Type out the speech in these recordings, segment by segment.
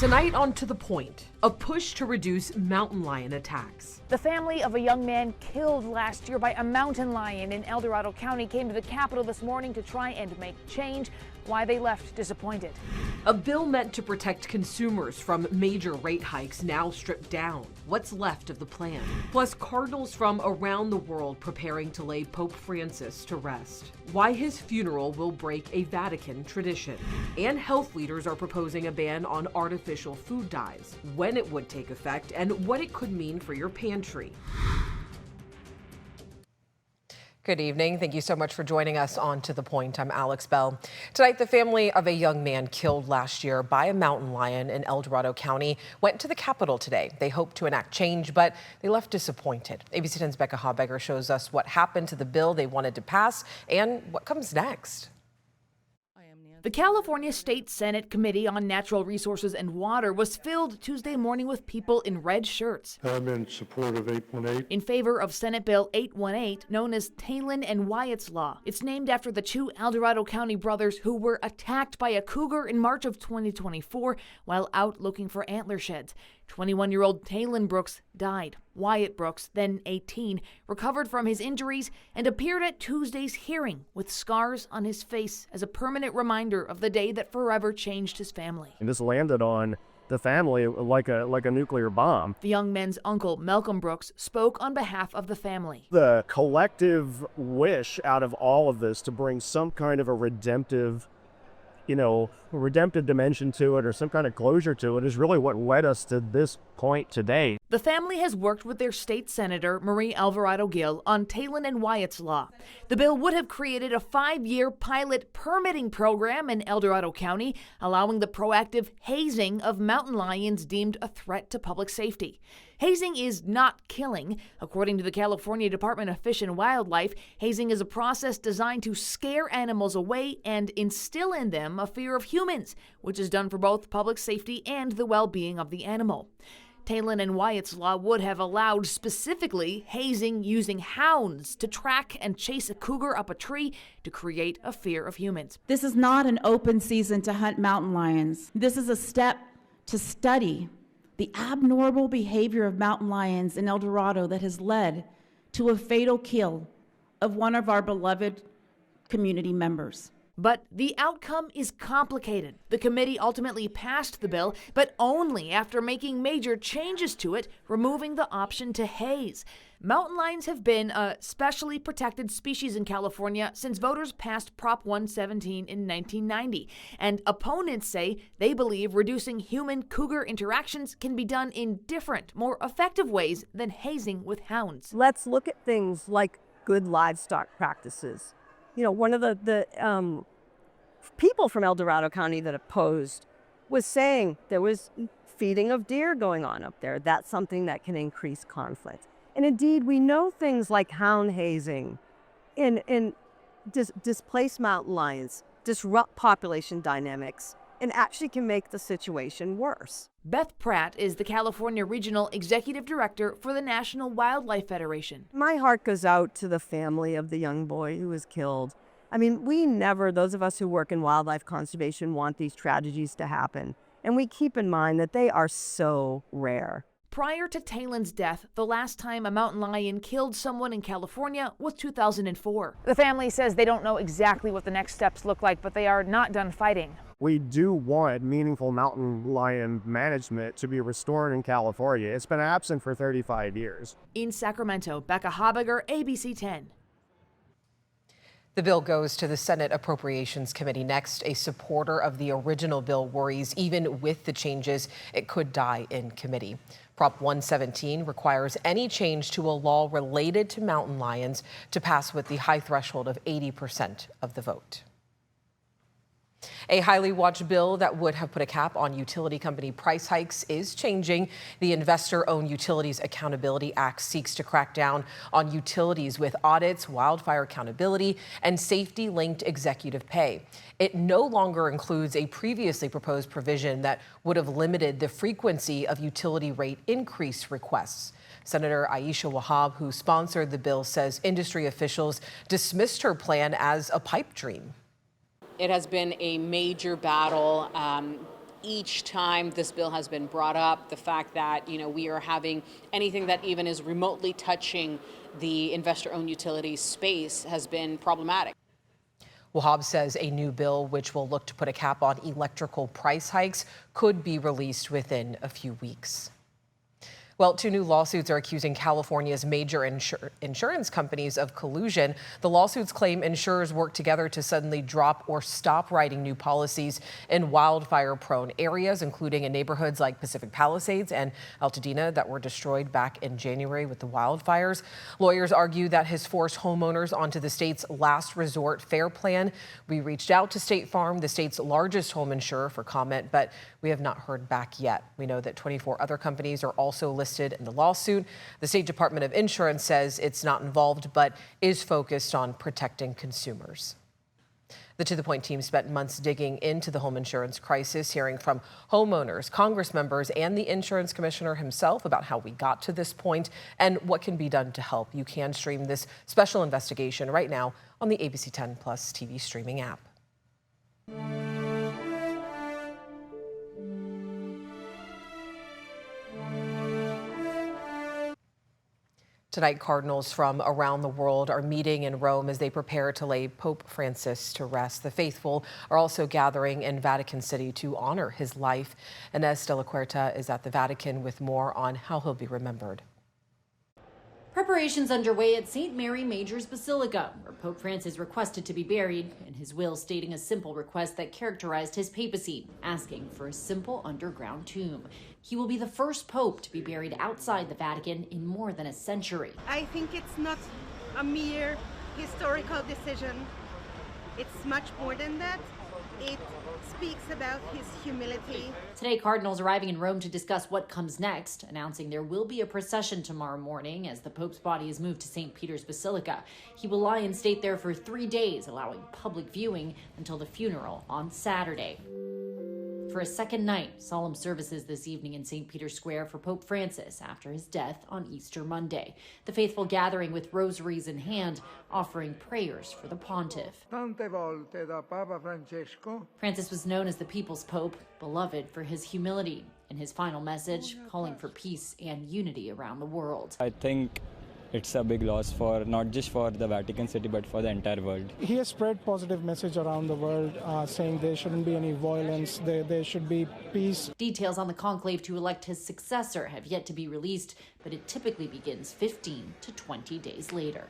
Tonight on To The Point, a push to reduce mountain lion attacks. The family of a young man killed last year by a mountain lion in El Dorado County came to the Capitol this morning to try and make change. Why they left disappointed. A bill meant to protect consumers from major rate hikes now stripped down. What's left of the plan? Plus, cardinals from around the world preparing to lay Pope Francis to rest. Why his funeral will break a Vatican tradition. And health leaders are proposing a ban on artificial food dyes, when it would take effect, and what it could mean for your pantry. Good evening. Thank you so much for joining us on To The Point. I'm Alex Bell. Tonight, the family of a young man killed last year by a mountain lion in El Dorado County went to the Capitol today. They hoped to enact change, but they left disappointed. ABC 10's Becca Habegger shows us what happened to the bill they wanted to pass and what comes next. The California State Senate Committee on Natural Resources and Water was filled Tuesday morning with people in red shirts. I'm in support of 818. In favor of Senate Bill 818, known as Talon and Wyatt's Law. It's named after the two El Dorado County brothers who were attacked by a cougar in March of 2024 while out looking for antler sheds. 21-year-old Talon Brooks died. Wyatt Brooks, then 18, recovered from his injuries and appeared at Tuesday's hearing with scars on his face as a permanent reminder of the day that forever changed his family. And this landed on the family like a nuclear bomb. The young men's uncle, Malcolm Brooks, spoke on behalf of the family. The collective wish out of all of this to bring some kind of a redemptive dimension to it or some kind of closure to it is really what led us to this point today. The family has worked with their state senator, Marie Alvarado Gil, on Talon and Wyatt's Law. The bill would have created a 5-year pilot permitting program in El Dorado County, allowing the proactive hazing of mountain lions deemed a threat to public safety. Hazing is not killing. According to the California Department of Fish and Wildlife, hazing is a process designed to scare animals away and instill in them a fear of humans, which is done for both public safety and the well-being of the animal. Talon and Wyatt's Law would have allowed specifically hazing using hounds to track and chase a cougar up a tree to create a fear of humans. This is not an open season to hunt mountain lions. This is a step to study the abnormal behavior of mountain lions in El Dorado that has led to a fatal kill of one of our beloved community members. But the outcome is complicated. The committee ultimately passed the bill, but only after making major changes to it, removing the option to haze. Mountain lions have been a specially protected species in California since voters passed Prop 117 in 1990. And opponents say they believe reducing human-cougar interactions can be done in different, more effective ways than hazing with hounds. Let's look at things like good livestock practices. You know, one of the people from El Dorado County that opposed was saying there was feeding of deer going on up there. That's something that can increase conflict. And indeed, we know things like hound hazing displace mountain lions, disrupt population dynamics, and actually can make the situation worse. Beth Pratt is the California Regional Executive Director for the National Wildlife Federation. My heart goes out to the family of the young boy who was killed. I mean, those of us who work in wildlife conservation, want these tragedies to happen. And we keep in mind that they are so rare. Prior to Talon's death, the last time a mountain lion killed someone in California was 2004. The family says they don't know exactly what the next steps look like, but they are not done fighting. We do want meaningful mountain lion management to be restored in California. It's been absent for 35 years. In Sacramento, Becca Habegger, ABC 10. The bill goes to the Senate Appropriations Committee next. A supporter of the original bill worries even with the changes, it could die in committee. Prop 117 requires any change to a law related to mountain lions to pass with the high threshold of 80% of the vote. A highly watched bill that would have put a cap on utility company price hikes is changing. The Investor-Owned Utilities Accountability Act seeks to crack down on utilities with audits, wildfire accountability, and safety-linked executive pay. It no longer includes a previously proposed provision that would have limited the frequency of utility rate increase requests. Senator Aisha Wahab, who sponsored the bill, says industry officials dismissed her plan as a pipe dream. It has been a major battle each time this bill has been brought up, the fact that, we are having anything that even is remotely touching the investor-owned utilities space has been problematic. Well, Hobbs says a new bill, which will look to put a cap on electrical price hikes, could be released within a few weeks. Well, 2 new lawsuits are accusing California's major insurance companies of collusion. The lawsuits claim insurers worked together to suddenly drop or stop writing new policies in wildfire-prone areas, including in neighborhoods like Pacific Palisades and Altadena that were destroyed back in January with the wildfires. Lawyers argue that has forced homeowners onto the state's last resort FAIR plan. We reached out to State Farm, the state's largest home insurer, for comment, but we have not heard back yet. We know that 24 other companies are also listed in the lawsuit. The State Department of Insurance says it's not involved, but is focused on protecting consumers. The To The Point team spent months digging into the home insurance crisis, hearing from homeowners, Congress members, and the insurance commissioner himself about how we got to this point and what can be done to help. You can stream this special investigation right now on the ABC 10 Plus TV streaming app. Tonight, cardinals from around the world are meeting in Rome as they prepare to lay Pope Francis to rest. The faithful are also gathering in Vatican City to honor his life. Inez de la Cuerta is at the Vatican with more on how he'll be remembered. Preparations underway at St. Mary Major's Basilica, where Pope Francis requested to be buried, in his will stating a simple request that characterized his papacy, asking for a simple underground tomb. He will be the first pope to be buried outside the Vatican in more than a century. I think it's not a mere historical decision. It's much more than that. It speaks about his humility. Today, cardinals arriving in Rome to discuss what comes next, announcing there will be a procession tomorrow morning as the Pope's body is moved to St. Peter's Basilica. He will lie in state there for 3 days, allowing public viewing until the funeral on Saturday. For a second night, solemn services this evening in St. Peter's Square for Pope Francis after his death on Easter Monday. The faithful gathering with rosaries in hand, offering prayers for the pontiff. Francis was known as the People's Pope, beloved for his humility. In his final message, calling for peace and unity around the world. I think it's a big loss for not just for the Vatican City, but for the entire world. He has spread positive message around the world, saying there shouldn't be any violence, there should be peace. Details on the conclave to elect his successor have yet to be released, but it typically begins 15 to 20 days later.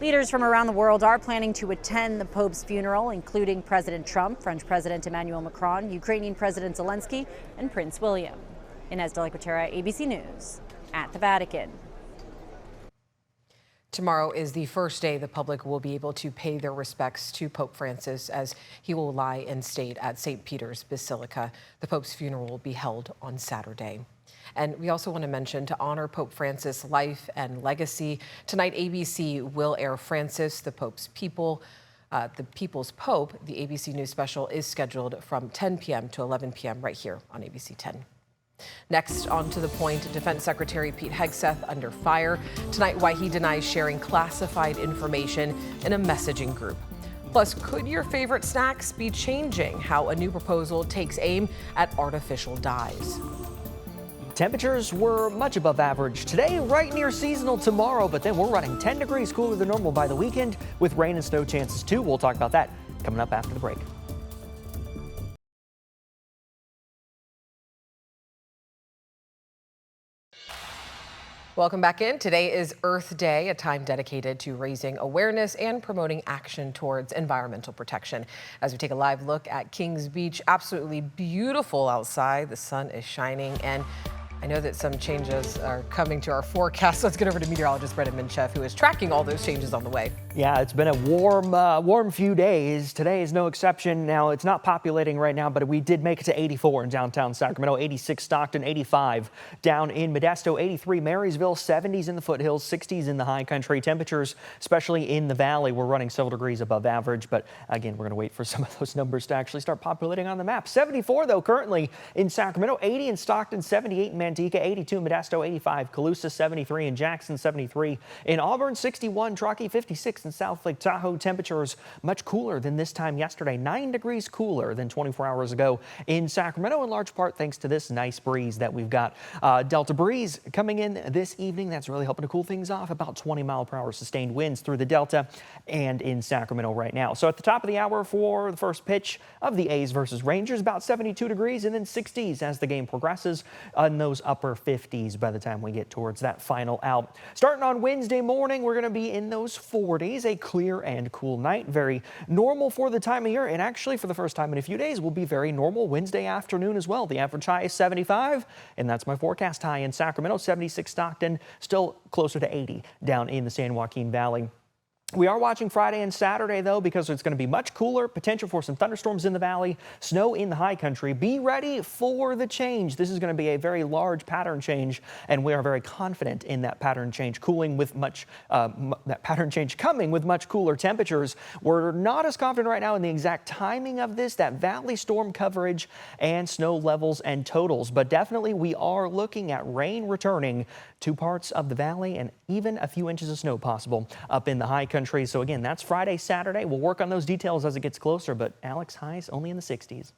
Leaders from around the world are planning to attend the Pope's funeral, including President Trump, French President Emmanuel Macron, Ukrainian President Zelensky, and Prince William. Inez de la Cuerta, ABC News, at the Vatican. Tomorrow is the first day the public will be able to pay their respects to Pope Francis as he will lie in state at St. Peter's Basilica. The Pope's funeral will be held on Saturday. And we also want to mention, to honor Pope Francis' life and legacy, tonight ABC will air Francis, the Pope's People, the People's Pope. The ABC News special is scheduled from 10 p.m. to 11 p.m. right here on ABC 10. Next, on To The Point, Defense Secretary Pete Hegseth under fire. Tonight, why he denies sharing classified information in a messaging group. Plus, could your favorite snacks be changing? How a new proposal takes aim at artificial dyes. Temperatures were much above average today, right near seasonal tomorrow, but then we're running 10 degrees cooler than normal by the weekend with rain and snow chances too. We'll talk about that coming up after the break. Welcome back in. Today is Earth Day, a time dedicated to raising awareness and promoting action towards environmental protection. As we take a live look at Kings Beach, absolutely beautiful outside. The sun is shining, and I know that some changes are coming to our forecast. Let's get over to meteorologist Brendan Minchef, who is tracking all those changes on the way. Yeah, it's been a warm few days. Today is no exception. Now, it's not populating right now, but we did make it to 84 in downtown Sacramento, 86 Stockton, 85 down in Modesto, 83 Marysville, 70s in the foothills, 60s in the high country. Temperatures, especially in the valley, we're running several degrees above average. But again, we're going to wait for some of those numbers to actually start populating on the map. 74, though, currently in Sacramento, 80 in Stockton, 78 in Manteca, 82 in Modesto, 85, Colusa 73, in Jackson 73, in Auburn 61, Truckee 56, in South Lake Tahoe. Temperatures much cooler than this time yesterday, 9 degrees cooler than 24 hours ago in Sacramento, in large part thanks to this nice breeze that we've got. Delta breeze coming in this evening. That's really helping to cool things off. About 20-mile-per-hour sustained winds through the Delta and in Sacramento right now. So at the top of the hour for the first pitch of the A's versus Rangers, about 72 degrees and then 60s as the game progresses, in those upper 50s by the time we get towards that final out. Starting on Wednesday morning, we're going to be in those 40s, a clear and cool night, very normal for the time of year, and actually for the first time in a few days will be very normal Wednesday afternoon as well. The average high is 75, and that's my forecast high in Sacramento, 76 Stockton, still closer to 80 down in the San Joaquin Valley. We are watching Friday and Saturday, though, because it's going to be much cooler, potential for some thunderstorms in the valley, snow in the high country. Be ready for the change. This is going to be a very large pattern change, and we are very confident in that pattern change coming with much cooler temperatures. We're not as confident right now in the exact timing of this, that valley storm coverage and snow levels and totals, but definitely we are looking at rain returning to parts of the valley and even a few inches of snow possible up in the high country. So again, that's Friday, Saturday. We'll work on those details as it gets closer, but Alex, highs only in the 60s.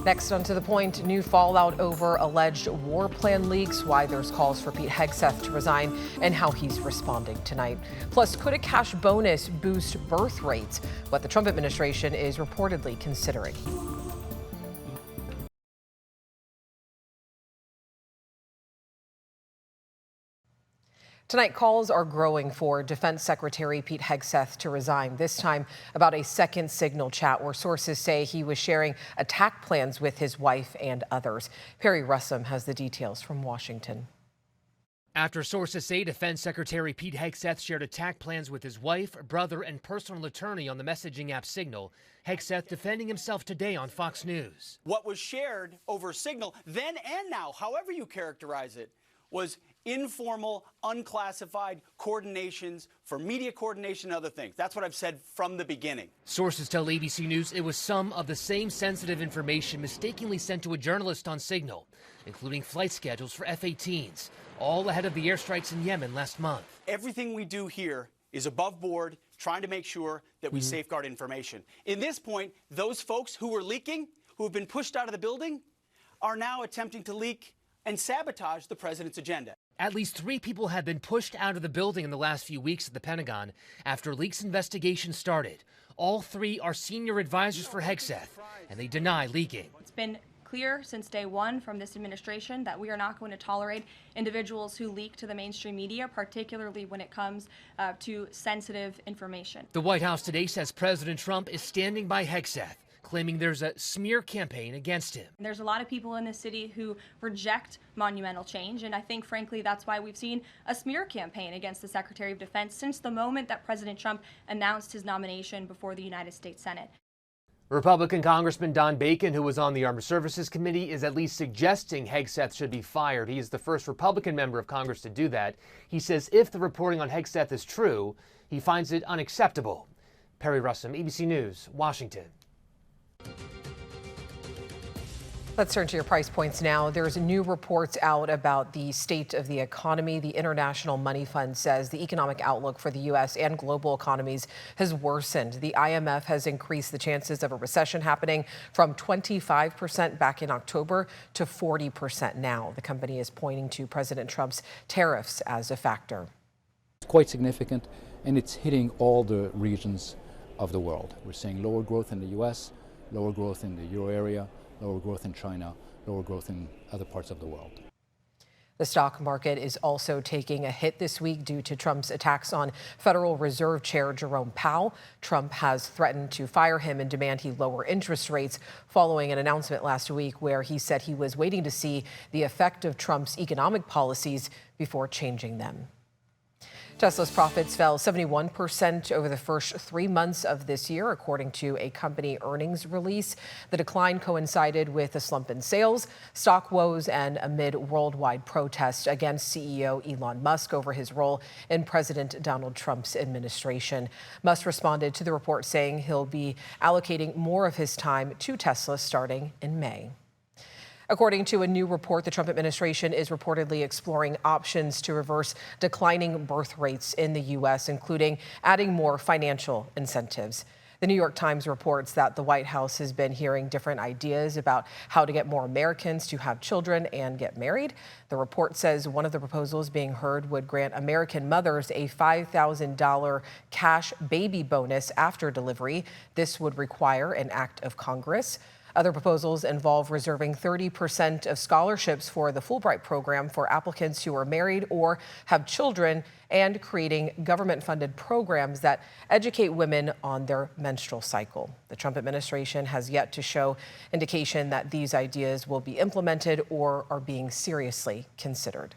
Next, on To the Point, new fallout over alleged war plan leaks, why there's calls for Pete Hegseth to resign, and how he's responding tonight. Plus, could a cash bonus boost birth rates? What the Trump administration is reportedly considering. Tonight, calls are growing for Defense Secretary Pete Hegseth to resign, this time about a second signal chat where sources say he was sharing attack plans with his wife and others. Perry Russum has the details from Washington. After sources say Defense Secretary Pete Hegseth shared attack plans with his wife, brother, and personal attorney on the messaging app Signal, Hegseth defending himself today on Fox News. What was shared over Signal, then and now, however you characterize it, was informal, unclassified coordinations for media coordination and other things. That's what I've said from the beginning. Sources tell ABC News it was some of the same sensitive information mistakenly sent to a journalist on Signal, including flight schedules for F-18s, all ahead of the airstrikes in Yemen last month. Everything we do here is above board, trying to make sure that we safeguard information. In this point, those folks who were leaking, who have been pushed out of the building, are now attempting to leak and sabotage the president's agenda. At least 3 people have been pushed out of the building in the last few weeks at the Pentagon after leaks investigation started. All 3 are senior advisors for Hegseth, and they deny leaking. It's been clear since day one from this administration that we are not going to tolerate individuals who leak to the mainstream media, particularly when it comes to sensitive information. The White House today says President Trump is standing by Hegseth, claiming there's a smear campaign against him. There's a lot of people in this city who reject monumental change, and I think, frankly, that's why we've seen a smear campaign against the Secretary of Defense since the moment that President Trump announced his nomination before the United States Senate. Republican Congressman Don Bacon, who was on the Armed Services Committee, is at least suggesting Hegseth should be fired. He is the first Republican member of Congress to do that. He says if the reporting on Hegseth is true, he finds it unacceptable. Perry Russum, ABC News, Washington. Let's turn to your price points now. There's new reports out about the state of the economy. The International Money Fund says the economic outlook for the U.S. and global economies has worsened. The IMF has increased the chances of a recession happening from 25% back in October to 40% now. The company is pointing to President Trump's tariffs as a factor. It's quite significant, and it's hitting all the regions of the world. We're seeing lower growth in the U.S., lower growth in the euro area, lower growth in China, lower growth in other parts of the world. The stock market is also taking a hit this week due to Trump's attacks on Federal Reserve Chair Jerome Powell. Trump has threatened to fire him and demand he lower interest rates following an announcement last week where he said he was waiting to see the effect of Trump's economic policies before changing them. Tesla's profits fell 71% over the first 3 months of this year, according to a company earnings release. The decline coincided with a slump in sales, stock woes, and amid worldwide protests against CEO Elon Musk over his role in President Donald Trump's administration. Musk responded to the report saying he'll be allocating more of his time to Tesla starting in May. According to a new report, the Trump administration is reportedly exploring options to reverse declining birth rates in the U.S., including adding more financial incentives. The New York Times reports that the White House has been hearing different ideas about how to get more Americans to have children and get married. The report says one of the proposals being heard would grant American mothers a $5,000 cash baby bonus after delivery. This would require an act of Congress. Other proposals involve reserving 30% of scholarships for the Fulbright program for applicants who are married or have children, and creating government-funded programs that educate women on their menstrual cycle. The Trump administration has yet to show indication that these ideas will be implemented or are being seriously considered.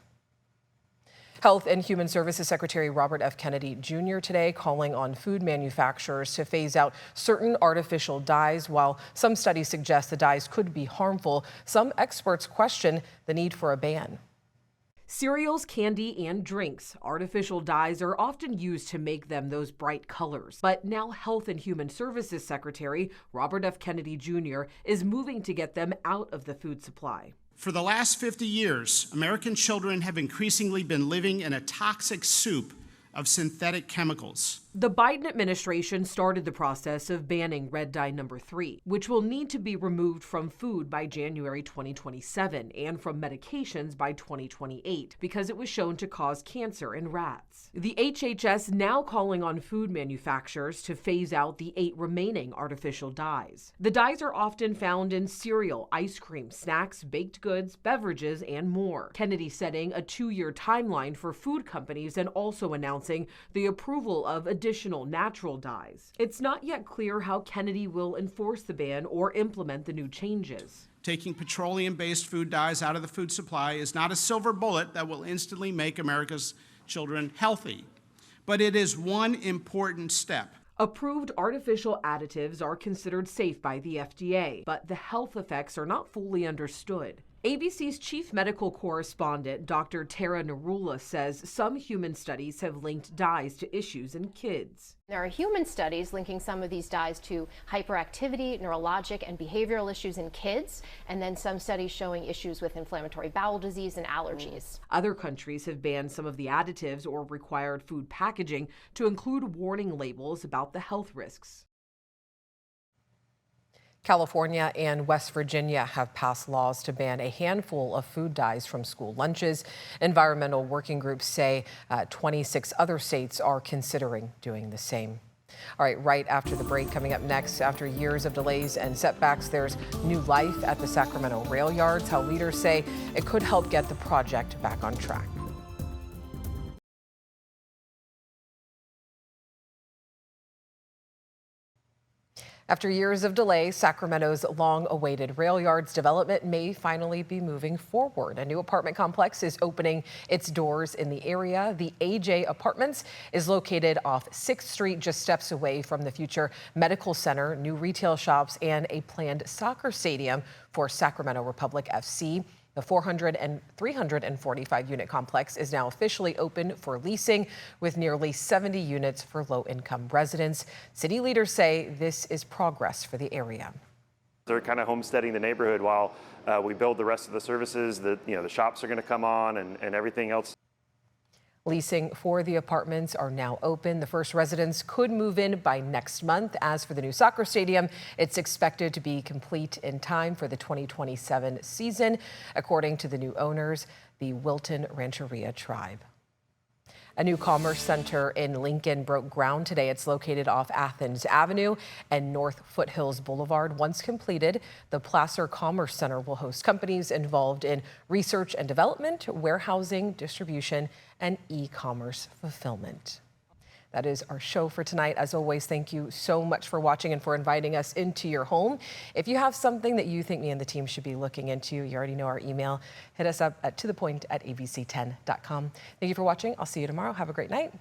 Health and Human Services Secretary Robert F. Kennedy Jr. today calling on food manufacturers to phase out certain artificial dyes. While some studies suggest the dyes could be harmful, some experts question the need for a ban. Cereals, candy, and drinks. Artificial dyes are often used to make them those bright colors. But now Health and Human Services Secretary Robert F. Kennedy Jr. is moving to get them out of the food supply. For the last 50 years, American children have increasingly been living in a toxic soup of synthetic chemicals. The Biden administration started the process of banning red dye number 3, which will need to be removed from food by January 2027 and from medications by 2028 because it was shown to cause cancer in rats. The HHS now calling on food manufacturers to phase out the 8 remaining artificial dyes. The dyes are often found in cereal, ice cream, snacks, baked goods, beverages, and more. Kennedy setting a 2-year timeline for food companies and also announcing the approval of additional natural dyes. It's not yet clear how Kennedy will enforce the ban or implement the new changes. Taking petroleum-based food dyes out of the food supply is not a silver bullet that will instantly make America's children healthy, but it is one important step. Approved artificial additives are considered safe by the FDA, but the health effects are not fully understood. ABC's chief medical correspondent, Dr. Tara Narula, says some human studies have linked dyes to issues in kids. There are human studies linking some of these dyes to hyperactivity, neurologic, and behavioral issues in kids, and then some studies showing issues with inflammatory bowel disease and allergies. Other countries have banned some of the additives or required food packaging to include warning labels about the health risks. California and West Virginia have passed laws to ban a handful of food dyes from school lunches. Environmental working groups say 26 other states are considering doing the same. All right after the break, coming up next, after years of delays and setbacks, there's new life at the Sacramento rail yards, how leaders say it could help get the project back on track. After years of delay, Sacramento's long-awaited rail yards development may finally be moving forward. A new apartment complex is opening its doors in the area. The AJ Apartments is located off 6th Street, just steps away from the future medical center, new retail shops, and a planned soccer stadium for Sacramento Republic FC. The 400 and 345 unit complex is now officially open for leasing, with nearly 70 units for low-income residents. City leaders say this is progress for the area. They're kind of homesteading the neighborhood while we build the rest of the services. The shops are going to come on and everything else. Leasing for the apartments are now open. The first residents could move in by next month. As for the new soccer stadium, it's expected to be complete in time for the 2027 season, according to the new owners, the Wilton Rancheria tribe. A new commerce center in Lincoln broke ground today. It's located off Athens Avenue and North Foothills Boulevard. Once completed, the Placer Commerce Center will host companies involved in research and development, warehousing, distribution, and e-commerce fulfillment. That is our show for tonight. As always, thank you so much for watching and for inviting us into your home. If you have something that you think me and the team should be looking into, you already know our email. Hit us up at tothepoint@abc10.com. Thank you for watching. I'll see you tomorrow. Have a great night.